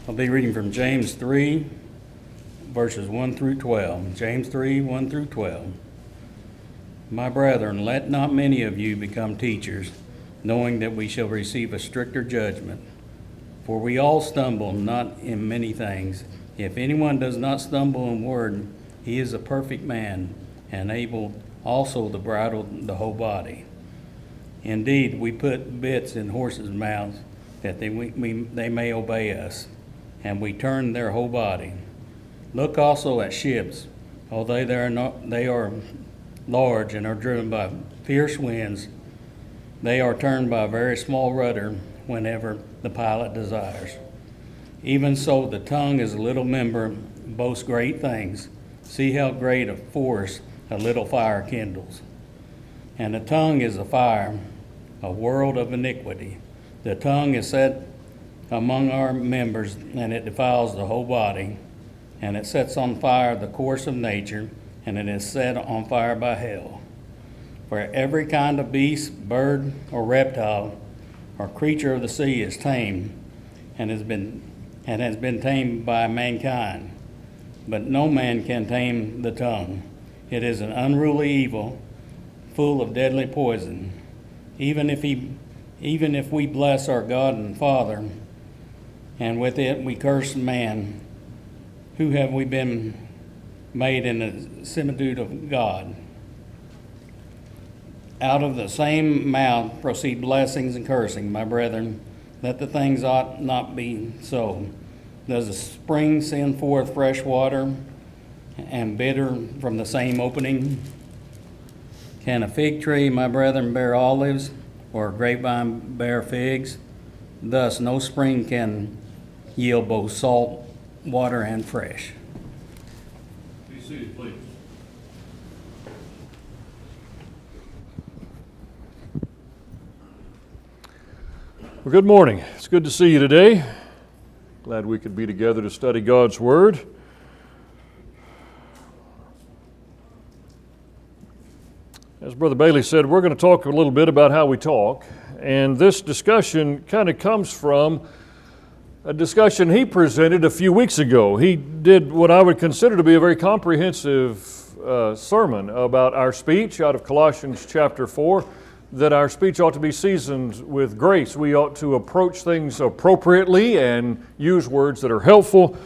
I'll be reading from James 3, verses 1 through 12. James 3, 1 through 12. My brethren, let not many of you become teachers, knowing that we shall receive a stricter judgment. For we all stumble not in many things. If anyone does not stumble in word, he is a perfect man, and able also to bridle the whole body. Indeed, we put bits in horses' mouths, that they may obey us, and we turn their whole body. Look also at ships, although they are large and are driven by fierce winds. They are turned by a very small rudder whenever the pilot desires. Even so, the tongue is a little member, boasts great things. See how great a force a little fire kindles. And the tongue is a fire, a world of iniquity. The tongue is set among our members, and it defiles the whole body, and it sets on fire the course of nature, and it is set on fire by hell. For every kind of beast, bird, or reptile, or creature of the sea is tamed, and has been tamed by mankind. But no man can tame the tongue. It is an unruly evil, full of deadly poison. Even if we bless our God and Father, and with it we curse man, who have we been made in the similitude of God? Out of the same mouth proceed blessings and cursing. My brethren, let the things ought not be so. Does a spring send forth fresh water and bitter from the same opening? Can a fig tree, my brethren, bear olives, or a grapevine bear figs? Thus no spring can yield both salt water and fresh. Be seated, please. Well, good morning. It's good to see you today. Glad we could be together to study God's Word. As Brother Bailey said, we're going to talk a little bit about how we talk, and this discussion kind of comes from a discussion he presented a few weeks ago. He did what I would consider to be a very comprehensive sermon about our speech out of Colossians chapter 4, that our speech ought to be seasoned with grace. We ought to approach things appropriately and use words that are helpful.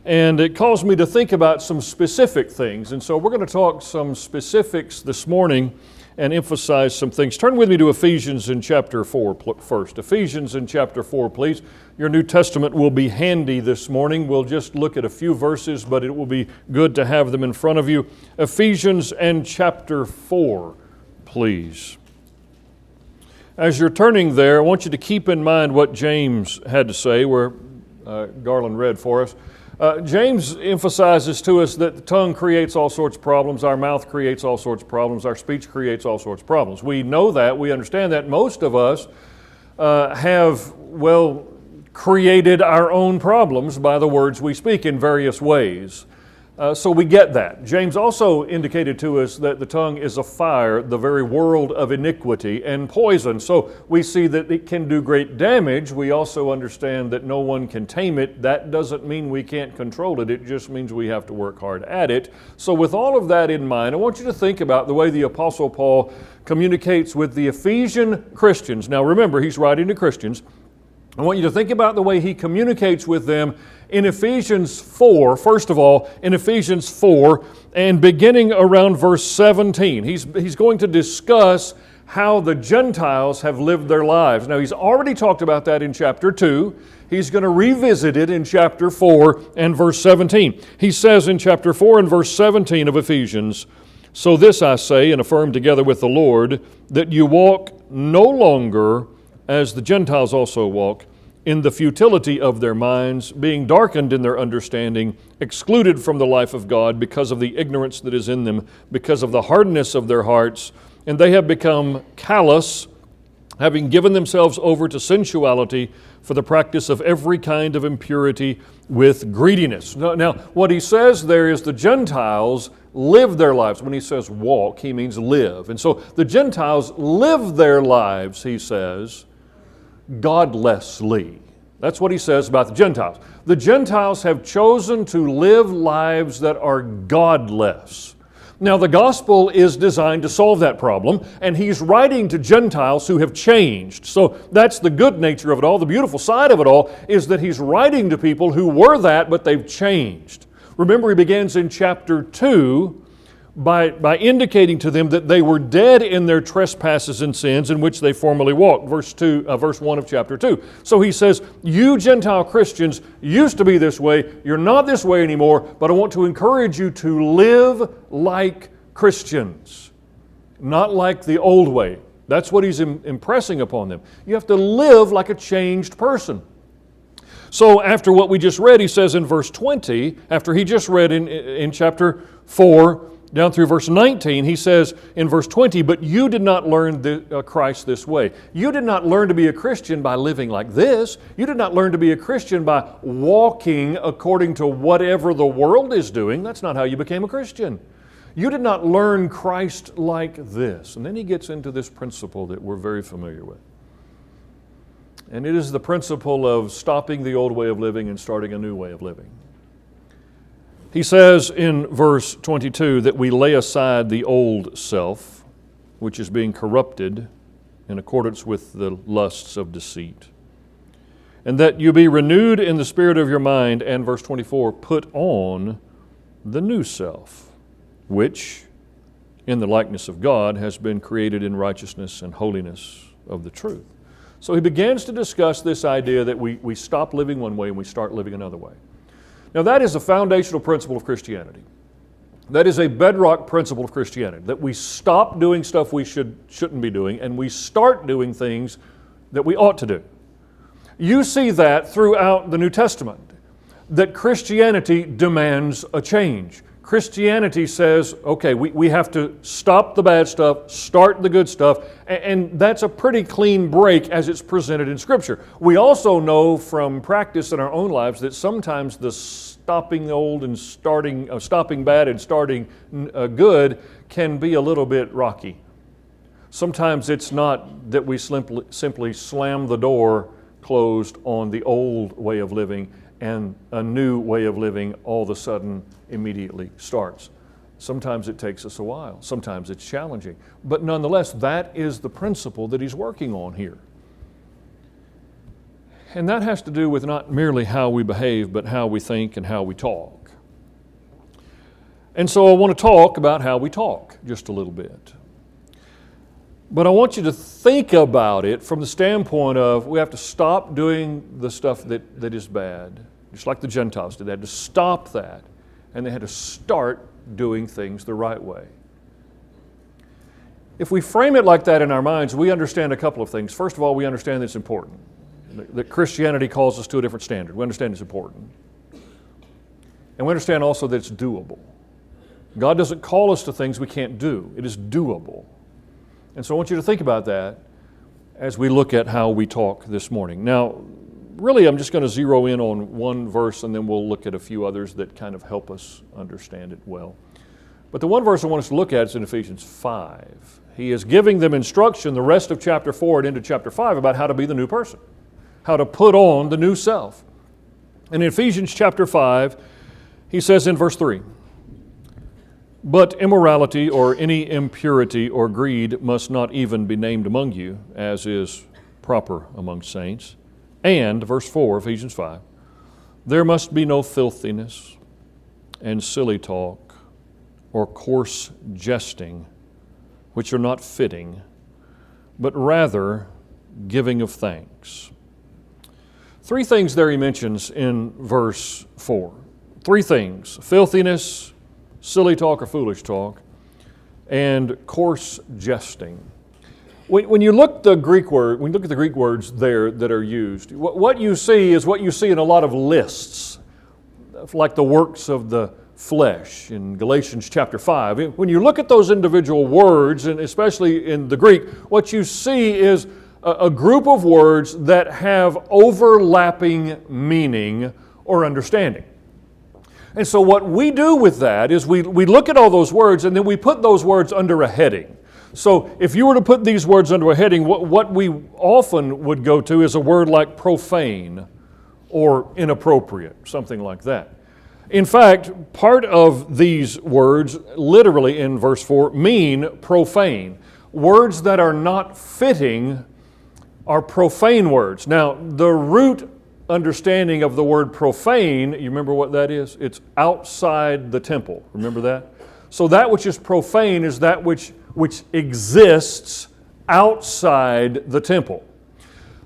And it caused me to think about some specific things. And so we're going to talk some specifics this morning and emphasize some things. Turn with me to Ephesians in chapter 4 first. Ephesians in chapter 4, please. Your New Testament will be handy this morning. We'll just look at a few verses, but it will be good to have them in front of you. Ephesians and chapter 4, please. As you're turning there, I want you to keep in mind what James had to say, where Garland read for us. James emphasizes to us that the tongue creates all sorts of problems, our mouth creates all sorts of problems, our speech creates all sorts of problems. We know that, we understand that. Most of us have, created our own problems by the words we speak in various ways. So we get that. James also indicated to us that the tongue is a fire, the very world of iniquity and poison. So we see that it can do great damage. We also understand that no one can tame it. That doesn't mean we can't control it. It just means we have to work hard at it. So with all of that in mind, I want you to think about the way the Apostle Paul communicates with the Ephesian Christians. Now remember, he's writing to Christians. I want you to think about the way he communicates with them in Ephesians 4, first of all, in Ephesians 4, and beginning around verse 17. He's going to discuss how the Gentiles have lived their lives. Now, he's already talked about that in chapter 2. He's going to revisit it in chapter 4 and verse 17. He says in chapter 4 and verse 17 of Ephesians, "So this I say, and affirm together with the Lord, that you walk no longer as the Gentiles also walk, in the futility of their minds, being darkened in their understanding, excluded from the life of God because of the ignorance that is in them, because of the hardness of their hearts, and they have become callous, having given themselves over to sensuality for the practice of every kind of impurity with greediness." Now, what he says there is the Gentiles live their lives. When he says walk, he means live. And so the Gentiles live their lives, he says, godlessly. That's what he says about the Gentiles. The Gentiles have chosen to live lives that are godless. Now, the gospel is designed to solve that problem, and he's writing to Gentiles who have changed. So that's the good nature of it all. The beautiful side of it all is that he's writing to people who were that, but they've changed. Remember, he begins in chapter 2 by indicating to them that they were dead in their trespasses and sins in which they formerly walked. Verse 1 of chapter 2. So he says, you Gentile Christians used to be this way. You're not this way anymore, but I want to encourage you to live like Christians, not like the old way. That's what he's impressing upon them. You have to live like a changed person. So after what we just read, he says in verse 20, after he just read in chapter 4, down through verse 19, he says in verse 20, but you did not learn Christ this way. You did not learn to be a Christian by living like this. You did not learn to be a Christian by walking according to whatever the world is doing. That's not how you became a Christian. You did not learn Christ like this. And then he gets into this principle that we're very familiar with. And it is the principle of stopping the old way of living and starting a new way of living. He says in verse 22 that we lay aside the old self, which is being corrupted in accordance with the lusts of deceit, and that you be renewed in the spirit of your mind, and verse 24, put on the new self, which in the likeness of God has been created in righteousness and holiness of the truth. So he begins to discuss this idea that we stop living one way and we start living another way. Now that is a foundational principle of Christianity. That is a bedrock principle of Christianity, that we stop doing stuff we shouldn't be doing and we start doing things that we ought to do. You see that throughout the New Testament, that Christianity demands a change. Christianity says, okay, we have to stop the bad stuff, start the good stuff, and that's a pretty clean break as it's presented in Scripture. We also know from practice in our own lives that sometimes the stopping old and stopping bad and starting good can be a little bit rocky. Sometimes it's not that we simply slam the door closed on the old way of living and a new way of living all of a sudden immediately starts. Sometimes it takes us a while. Sometimes it's challenging. But nonetheless, that is the principle that he's working on here. And that has to do with not merely how we behave, but how we think and how we talk. And so I want to talk about how we talk just a little bit. But I want you to think about it from the standpoint of we have to stop doing the stuff that is bad, just like the Gentiles did. They had to stop that, and they had to start doing things the right way. If we frame it like that in our minds, we understand a couple of things. First of all, we understand that it's important, that Christianity calls us to a different standard. We understand it's important. And we understand also that it's doable. God doesn't call us to things we can't do. It is doable. And so I want you to think about that as we look at how we talk this morning. Now, really, I'm just going to zero in on one verse, and then we'll look at a few others that kind of help us understand it well. But the one verse I want us to look at is in Ephesians 5. He is giving them instruction the rest of chapter 4 and into chapter 5 about how to be the new person, how to put on the new self. And in Ephesians chapter 5, he says in verse 3, but immorality or any impurity or greed must not even be named among you, as is proper among saints. And, verse 4, Ephesians 5, there must be no filthiness and silly talk or coarse jesting, which are not fitting, but rather giving of thanks. Three things there he mentions in verse 4. Three things: filthiness, silly talk or foolish talk, and coarse jesting. When you look at the Greek words there that are used, what you see is what you see in a lot of lists, like the works of the flesh in Galatians chapter 5. When you look at those individual words, and especially in the Greek, what you see is a group of words that have overlapping meaning or understanding. And so what we do with that is we look at all those words and then we put those words under a heading. So if you were to put these words under a heading, what we often would go to is a word like profane or inappropriate, something like that. In fact, part of these words, literally in verse 4, mean profane. Words that are not fitting are profane words. Now, the root understanding of the word profane, you remember what that is? It's outside the temple. Remember that? So that which is profane is that which exists outside the temple,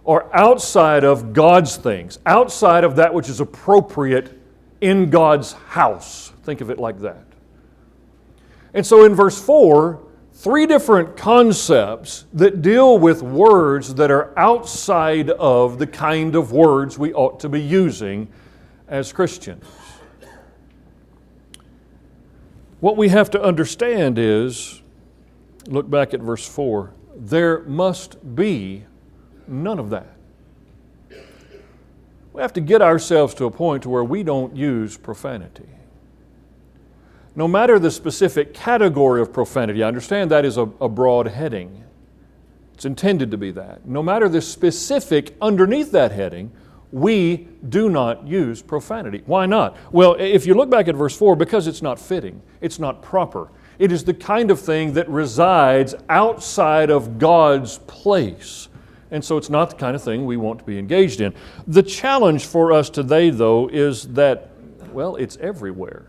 or outside of God's things, outside of that which is appropriate in God's house. Think of it like that. And so in verse 4, 3 different concepts that deal with words that are outside of the kind of words we ought to be using as Christians. What we have to understand is, look back at verse 4, there must be none of that. We have to get ourselves to a point where we don't use profanity. No matter the specific category of profanity, I understand that is a broad heading. It's intended to be that. No matter the specific underneath that heading, we do not use profanity. Why not? Well, if you look back at verse 4, because it's not fitting, it's not proper. It is the kind of thing that resides outside of God's place. And so it's not the kind of thing we want to be engaged in. The challenge for us today, though, is that, well, it's everywhere.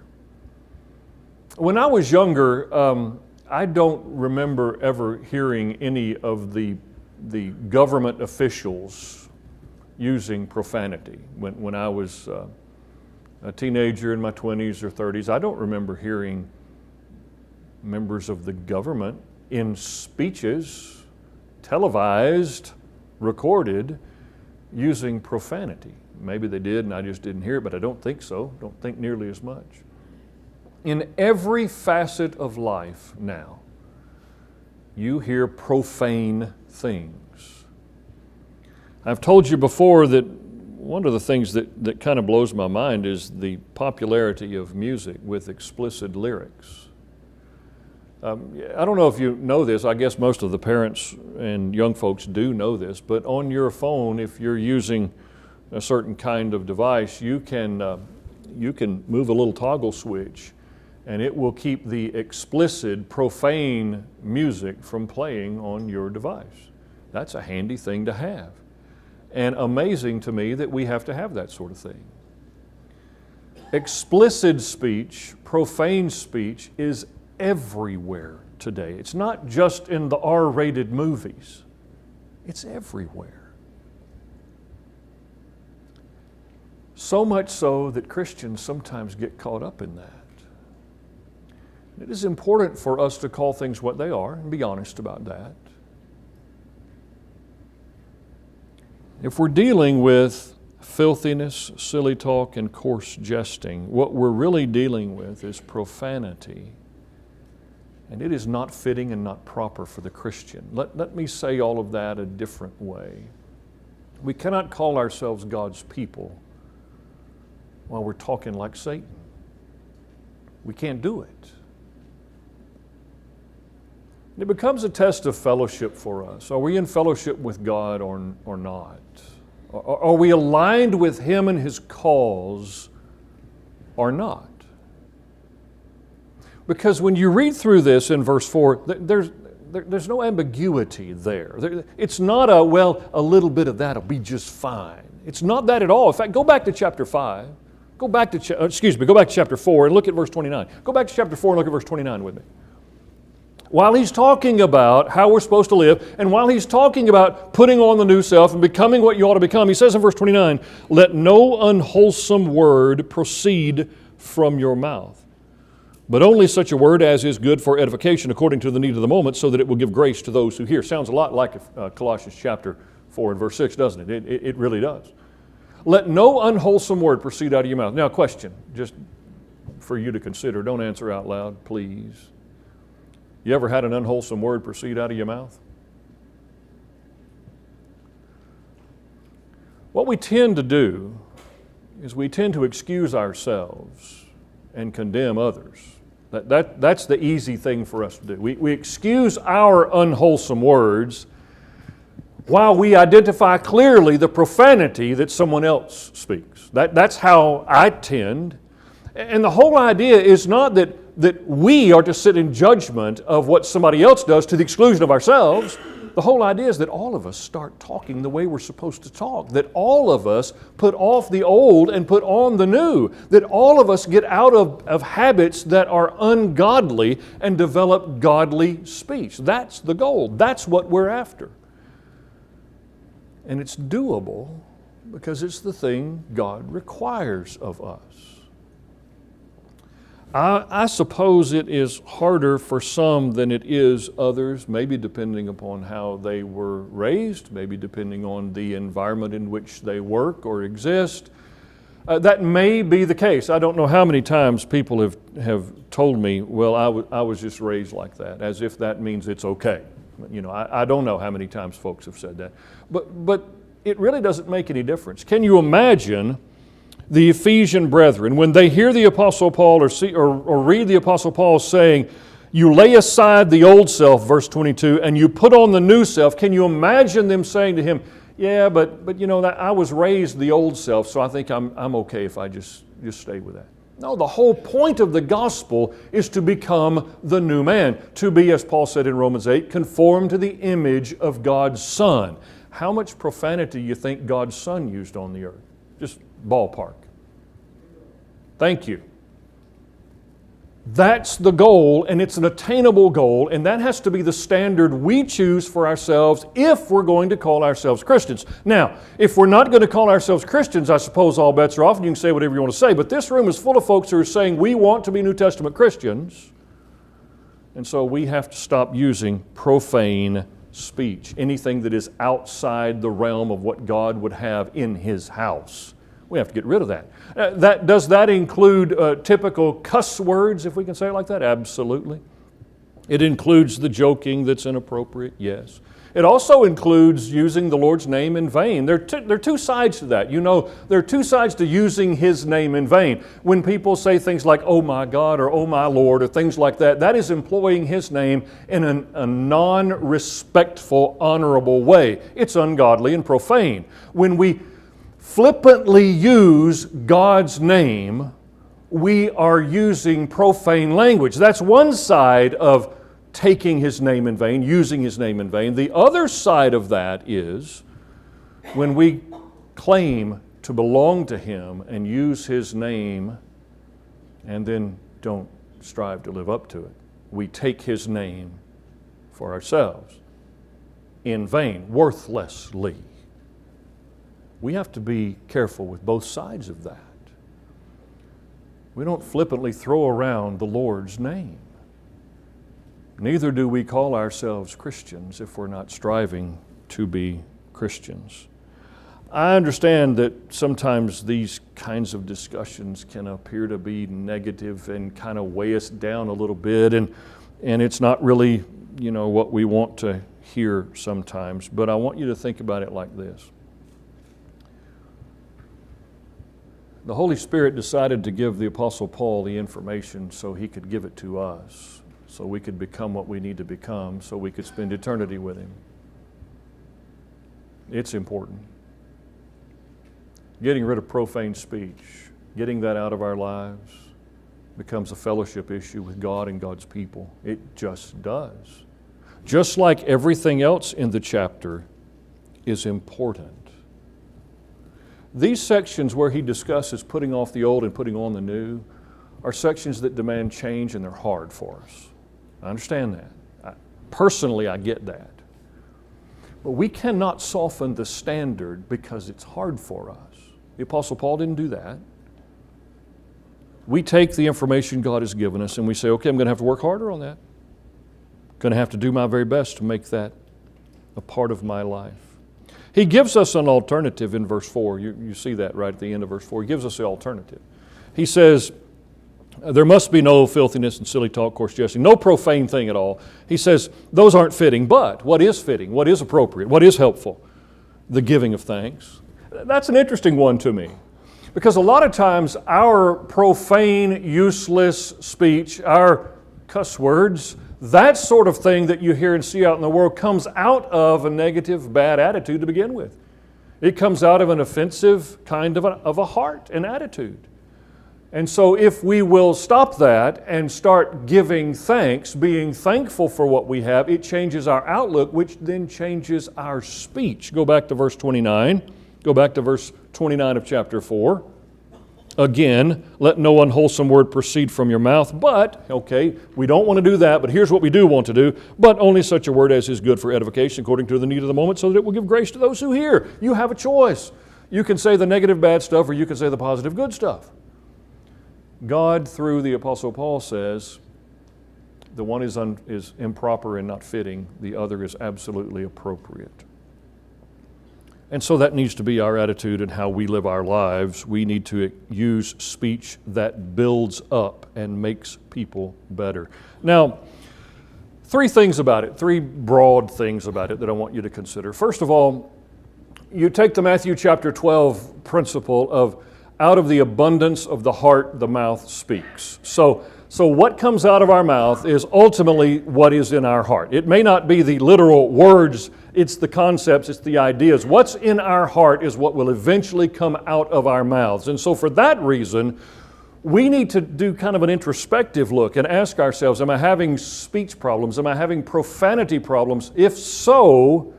When I was younger, I don't remember ever hearing any of the government officials using profanity. When I was a teenager in my 20s or 30s, I don't remember hearing members of the government in speeches, televised, recorded, using profanity. Maybe they did and I just didn't hear it, but I don't think so. Don't think nearly as much. In every facet of life now, you hear profane things. I've told you before that one of the things that kind of blows my mind is the popularity of music with explicit lyrics. I don't know if you know this, I guess most of the parents and young folks do know this, but on your phone, if you're using a certain kind of device, you can move a little toggle switch and it will keep the explicit, profane music from playing on your device. That's a handy thing to have. And amazing to me that we have to have that sort of thing. Explicit speech, profane speech is everywhere today. It's not just in the R-rated movies. It's everywhere. So much so that Christians sometimes get caught up in that. It is important for us to call things what they are and be honest about that. If we're dealing with filthiness, silly talk, and coarse jesting, what we're really dealing with is profanity. And it is not fitting and not proper for the Christian. Let me say all of that a different way. We cannot call ourselves God's people while we're talking like Satan. We can't do it. It becomes a test of fellowship for us. Are we in fellowship with God or not? Are we aligned with Him and His cause or not? Because when you read through this in verse 4, there's no ambiguity there. It's not a little bit of that'll be just fine. It's not that at all. In fact, go back to chapter 5. Go back to chapter 4 and look at verse 29. Go back to chapter 4 and look at verse 29 with me. While he's talking about how we're supposed to live, and while he's talking about putting on the new self and becoming what you ought to become, he says in verse 29, "Let no unwholesome word proceed from your mouth, but only such a word as is good for edification according to the need of the moment, so that it will give grace to those who hear." Sounds a lot like Colossians chapter 4 and verse 6, doesn't it? It really does. Let no unwholesome word proceed out of your mouth. Now, question, just for you to consider. Don't answer out loud, please. You ever had an unwholesome word proceed out of your mouth? What we tend to do is we tend to excuse ourselves and condemn others. That's the easy thing for us to do. We excuse our unwholesome words while we identify clearly the profanity that someone else speaks. That's how I tend. And the whole idea is not that we are to sit in judgment of what somebody else does to the exclusion of ourselves. The whole idea is that all of us start talking the way we're supposed to talk, that all of us put off the old and put on the new, that all of us get out of habits that are ungodly and develop godly speech. That's the goal. That's what we're after. And it's doable because it's the thing God requires of us. I suppose it is harder for some than it is others, maybe depending upon how they were raised, maybe depending on the environment in which they work or exist. That may be the case. I don't know how many times people have told me, well, I was just raised like that, as if that means it's okay. You know, I don't know how many times folks have said that. But it really doesn't make any difference. Can you imagine the Ephesian brethren, when they hear the Apostle Paul or read the Apostle Paul saying, you lay aside the old self, verse 22, and you put on the new self, can you imagine them saying to him, yeah, but you know, I was raised the old self, so I think I'm okay if I just stay with that. No, the whole point of the gospel is to become the new man, to be, as Paul said in Romans 8, conformed to the image of God's Son. How much profanity do you think God's Son used on the earth? Just ballpark. Thank you. That's the goal, and it's an attainable goal, and that has to be the standard we choose for ourselves if we're going to call ourselves Christians. Now, if we're not going to call ourselves Christians, I suppose all bets are off, and you can say whatever you want to say, but this room is full of folks who are saying we want to be New Testament Christians, and so we have to stop using profane speech, anything that is outside the realm of what God would have in His house. We have to get rid of that. Does that include typical cuss words, if we can say it like that? Absolutely. It includes the joking that's inappropriate, yes. It also includes using the Lord's name in vain. There are two sides to that. You know, there are two sides to using His name in vain. When people say things like, oh my God, or oh my Lord, or things like that, that is employing His name in a non-respectful, honorable way. It's ungodly and profane. When we flippantly use God's name, we are using profane language. That's one side of taking His name in vain, using His name in vain. The other side of that is when we claim to belong to Him and use His name and then don't strive to live up to it. We take His name for ourselves in vain, worthlessly. We have to be careful with both sides of that. We don't flippantly throw around the Lord's name. Neither do we call ourselves Christians if we're not striving to be Christians. I understand that sometimes these kinds of discussions can appear to be negative and kind of weigh us down a little bit, and it's not really, you know, what we want to hear sometimes. But I want you to think about it like this. The Holy Spirit decided to give the Apostle Paul the information so he could give it to us, so we could become what we need to become, so we could spend eternity with Him. It's important. Getting rid of profane speech, getting that out of our lives, becomes a fellowship issue with God and God's people. It just does. Just like everything else in the chapter is important. These sections where he discusses putting off the old and putting on the new are sections that demand change, and they're hard for us. I understand that. Personally, I get that. But we cannot soften the standard because it's hard for us. The Apostle Paul didn't do that. We take the information God has given us and we say, okay, I'm going to have to work harder on that. I'm going to have to do my very best to make that a part of my life. He gives us an alternative in verse 4. You see that right at the end of verse 4. He gives us the alternative. He says, there must be no filthiness and silly talk, coarse jesting, no profane thing at all. He says, those aren't fitting, but what is fitting, what is appropriate, what is helpful? The giving of thanks. That's an interesting one to me, because a lot of times our profane, useless speech, our cuss words, That sort of thing that you hear and see out in the world comes out of a negative, bad attitude to begin with. It comes out of an offensive kind of a heart and attitude. And so if we will stop that and start giving thanks, being thankful for what we have, it changes our outlook, which then changes our speech. Go back to verse 29. Go back to verse 29 of chapter 4. Again, let no unwholesome word proceed from your mouth, but, okay, we don't want to do that, but here's what we do want to do, but only such a word as is good for edification according to the need of the moment, so that it will give grace to those who hear. You have a choice. You can say the negative bad stuff, or you can say the positive good stuff. God, through the Apostle Paul, says the one is improper and not fitting, the other is absolutely appropriate. And so that needs to be our attitude in how we live our lives. We need to use speech that builds up and makes people better. Now, three things about it, three broad things about it that I want you to consider. First of all, you take the Matthew chapter 12 principle of out of the abundance of the heart, the mouth speaks. So what comes out of our mouth is ultimately what is in our heart. It may not be the literal words, it's the concepts, it's the ideas. What's in our heart is what will eventually come out of our mouths. And so for that reason, we need to do kind of an introspective look and ask ourselves, am I having speech problems? Am I having profanity problems? If so,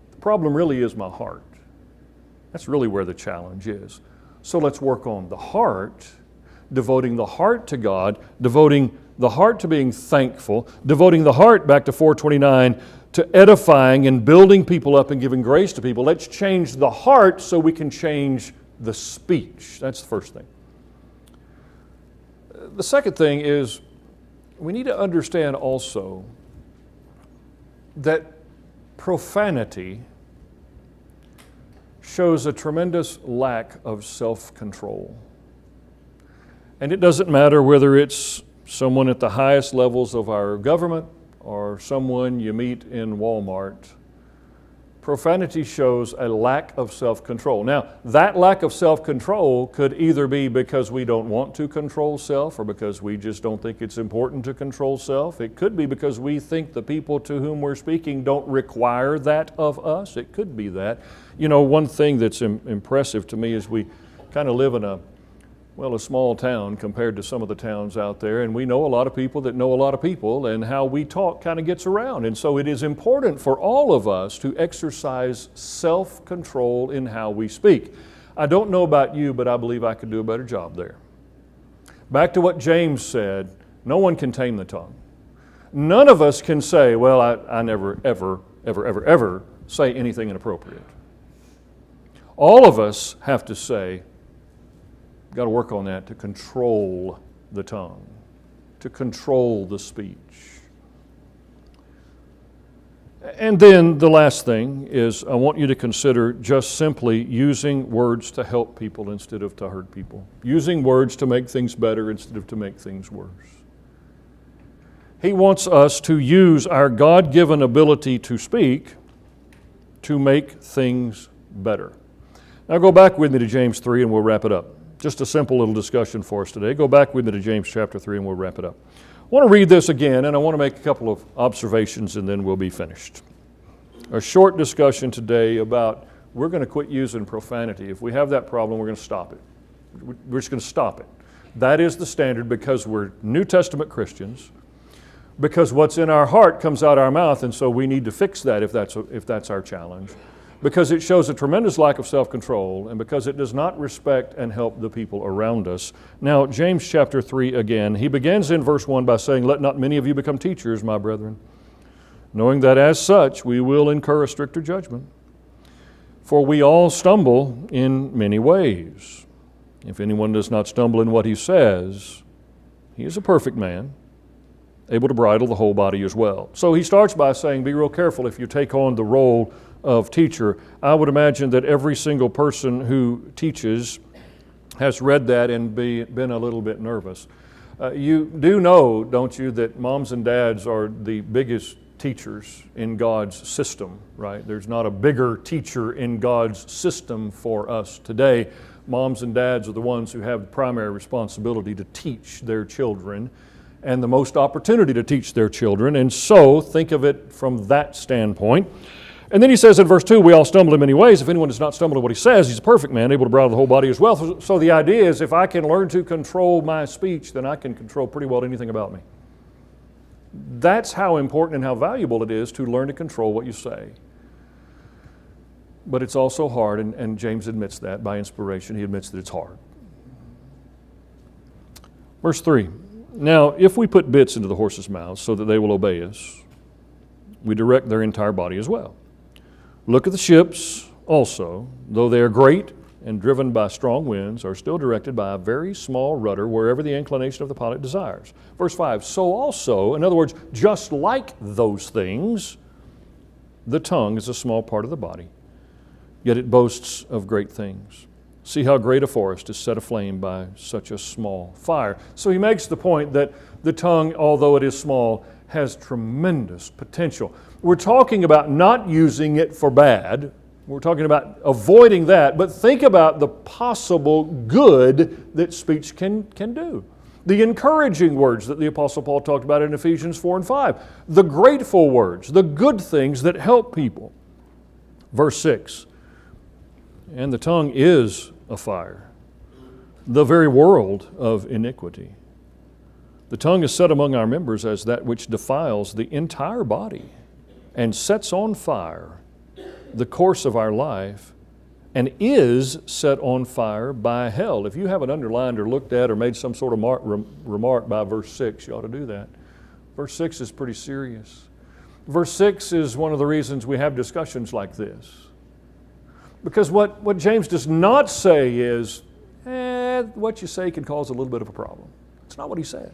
the problem really is my heart. That's really where the challenge is. So let's work on the heart, devoting the heart to God, devoting the heart to being thankful, devoting the heart, back to 429, to edifying and building people up and giving grace to people. Let's change the heart so we can change the speech. That's the first thing. The second thing is we need to understand also that profanity shows a tremendous lack of self-control. And it doesn't matter whether it's someone at the highest levels of our government or someone you meet in Walmart. Profanity shows a lack of self-control. Now, that lack of self-control could either be because we don't want to control self or because we just don't think it's important to control self. It could be because we think the people to whom we're speaking don't require that of us. It could be that. You know, one thing that's impressive to me is we kind of live in a small town compared to some of the towns out there, and we know a lot of people that know a lot of people, and how we talk kind of gets around. And so it is important for all of us to exercise self-control in how we speak. I don't know about you, but I believe I could do a better job there. Back to what James said, no one can tame the tongue. None of us can say, well, I never, ever say anything inappropriate. All of us have to say, got to work on that to control the tongue, to control the speech. And then the last thing is I want you to consider just simply using words to help people instead of to hurt people. Using words to make things better instead of to make things worse. He wants us to use our God-given ability to speak to make things better. Now go back with me to James 3 and we'll wrap it up. Just a simple little discussion for us today. Go back with me to James chapter 3 and we'll wrap it up. I want to read this again and I want to make a couple of observations and then we'll be finished. A short discussion today about we're going to quit using profanity. If we have that problem, we're going to stop it. We're just going to stop it. That is the standard because we're New Testament Christians, because what's in our heart comes out our mouth, and so we need to fix that if that's our challenge. Because it shows a tremendous lack of self-control and because it does not respect and help the people around us. Now, James chapter 3 again, he begins in verse 1 by saying, let not many of you become teachers, my brethren, knowing that as such we will incur a stricter judgment. For we all stumble in many ways. If anyone does not stumble in what he says, he is a perfect man, able to bridle the whole body as well. So he starts by saying, be real careful if you take on the role of teacher. I would imagine that every single person who teaches has read that and been a little bit nervous. You do know, don't you, that moms and dads are the biggest teachers in God's system, right? There's not a bigger teacher in God's system for us today. Moms and dads are the ones who have the primary responsibility to teach their children. and the most opportunity to teach their children. And so think of it from that standpoint. And then he says in verse 2, we all stumble in many ways. If anyone does not stumble in what he says, he's a perfect man, able to bridle the whole body as well. So the idea is if I can learn to control my speech, then I can control pretty well anything about me. That's how important and how valuable it is to learn to control what you say. But it's also hard, and James admits that by inspiration. He admits that it's hard. Verse 3, now if we put bits into the horses' mouths so that they will obey us, we direct their entire body as well. Look at the ships also, though they are great and driven by strong winds, are still directed by a very small rudder wherever the inclination of the pilot desires. Verse 5, so also, in other words, just like those things, the tongue is a small part of the body, yet it boasts of great things. See how great a forest is set aflame by such a small fire. So he makes the point that the tongue, although it is small, has tremendous potential. We're talking about not using it for bad. We're talking about avoiding that, but think about the possible good that speech can do. The encouraging words that the Apostle Paul talked about in Ephesians 4 and 5. The grateful words, the good things that help people. Verse 6, and the tongue is a fire, the very world of iniquity. The tongue is set among our members as that which defiles the entire body and sets on fire the course of our life and is set on fire by hell. If you haven't underlined or looked at or made some sort of remark by verse 6, you ought to do that. Verse 6 is pretty serious. Verse 6 is one of the reasons we have discussions like this. Because what James does not say is, what you say can cause a little bit of a problem. It's not what he says.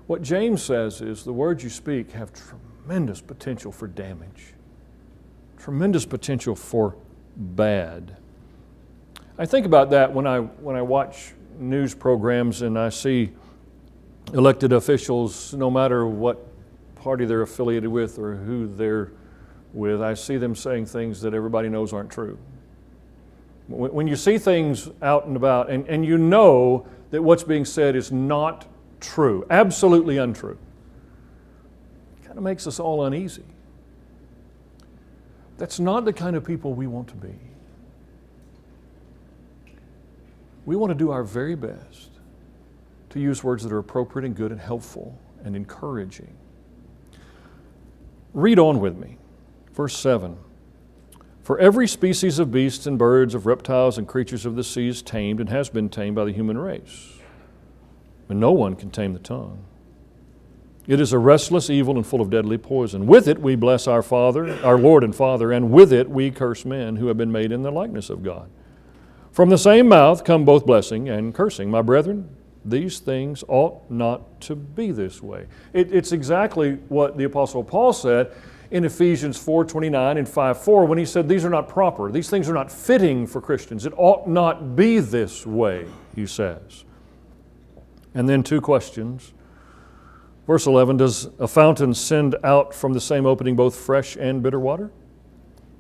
What James says is the words you speak have tremendous potential for damage, tremendous potential for bad. I think about that when I watch news programs and I see elected officials, no matter what party they're affiliated with or who they're with, I see them saying things that everybody knows aren't true. When you see things out and about and you know that what's being said is not true, absolutely untrue, it kind of makes us all uneasy. That's not the kind of people we want to be. We want to do our very best to use words that are appropriate and good and helpful and encouraging. Read on with me. Verse 7. For every species of beasts and birds, of reptiles and creatures of the sea is tamed and has been tamed by the human race. But no one can tame the tongue. It is a restless evil and full of deadly poison. With it we bless our Father, our Lord and Father, and with it we curse men who have been made in the likeness of God. From the same mouth come both blessing and cursing. My brethren, these things ought not to be this way. It's exactly what the Apostle Paul said in Ephesians 4:29 and 5:4 when he said these are not proper. These things are not fitting for Christians. It ought not be this way, he says. And then two questions. Verse 11, does a fountain send out from the same opening both fresh and bitter water?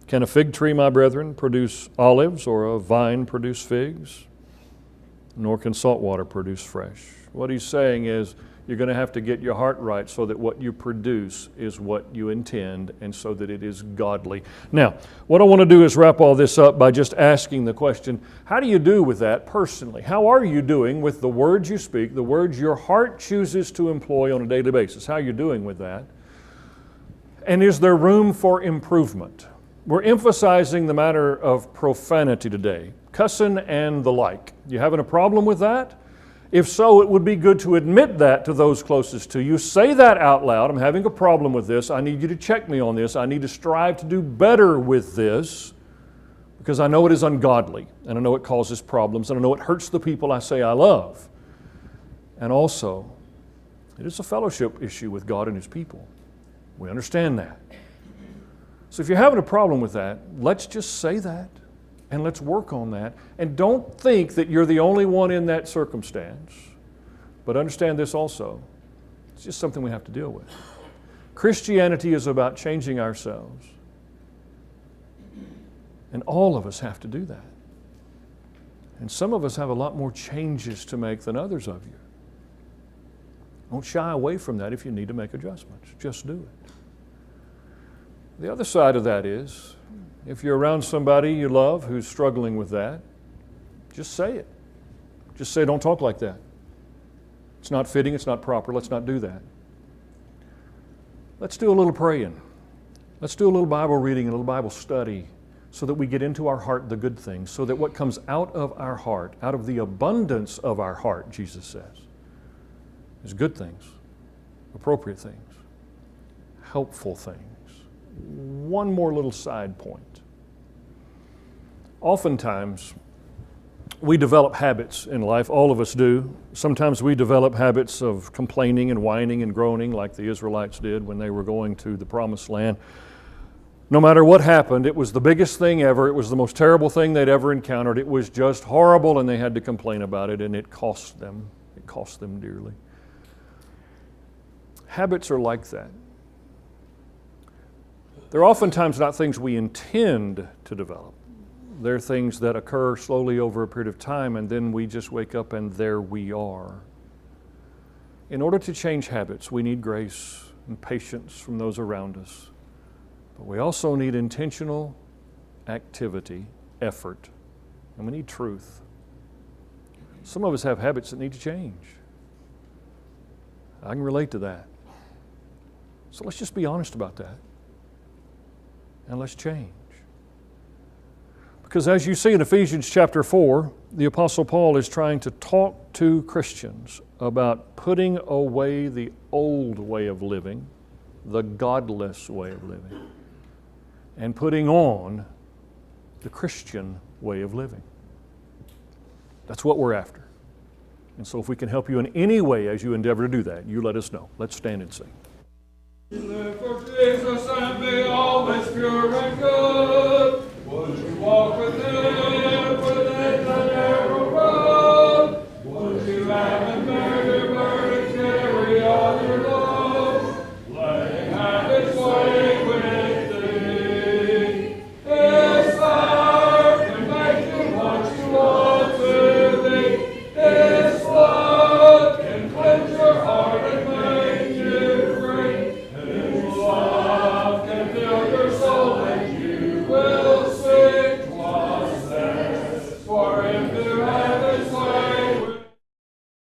Can a fig tree, my brethren, produce olives, or a vine produce figs? Nor can salt water produce fresh. What he's saying is you're going to have to get your heart right so that what you produce is what you intend and so that it is godly. Now, what I want to do is wrap all this up by just asking the question, how do you do with that personally? How are you doing with the words you speak, the words your heart chooses to employ on a daily basis? How are you doing with that? And is there room for improvement? We're emphasizing the matter of profanity today, cussing and the like. You having a problem with that? If so, it would be good to admit that to those closest to you. Say that out loud. I'm having a problem with this. I need you to check me on this. I need to strive to do better with this because I know it is ungodly and I know it causes problems and I know it hurts the people I say I love. And also, it is a fellowship issue with God and His people. We understand that. So if you're having a problem with that, let's just say that. And let's work on that. And don't think that you're the only one in that circumstance. But understand this also. It's just something we have to deal with. Christianity is about changing ourselves. And all of us have to do that. And some of us have a lot more changes to make than others of you. Don't shy away from that if you need to make adjustments. Just do it. The other side of that is, if you're around somebody you love who's struggling with that, just say it. Just say, don't talk like that. It's not fitting, it's not proper, let's not do that. Let's do a little praying. Let's do a little Bible reading, a little Bible study, so that we get into our heart the good things, so that what comes out of our heart, out of the abundance of our heart, Jesus says, is good things, appropriate things, helpful things. One more little side point. Oftentimes, we develop habits in life, all of us do. Sometimes we develop habits of complaining and whining and groaning like the Israelites did when they were going to the Promised Land. No matter what happened, it was the biggest thing ever. It was the most terrible thing they'd ever encountered. It was just horrible, and they had to complain about it, and it cost them. It cost them dearly. Habits are like that. They're oftentimes not things we intend to develop. They're things that occur slowly over a period of time, and then we just wake up and there we are. In order to change habits, we need grace and patience from those around us. But we also need intentional activity, effort, and we need truth. Some of us have habits that need to change. I can relate to that. So let's just be honest about that. And let's change. Because as you see in Ephesians chapter 4, the Apostle Paul is trying to talk to Christians about putting away the old way of living, the godless way of living, and putting on the Christian way of living. That's what we're after. And so if we can help you in any way as you endeavor to do that, you let us know. Let's stand and sing.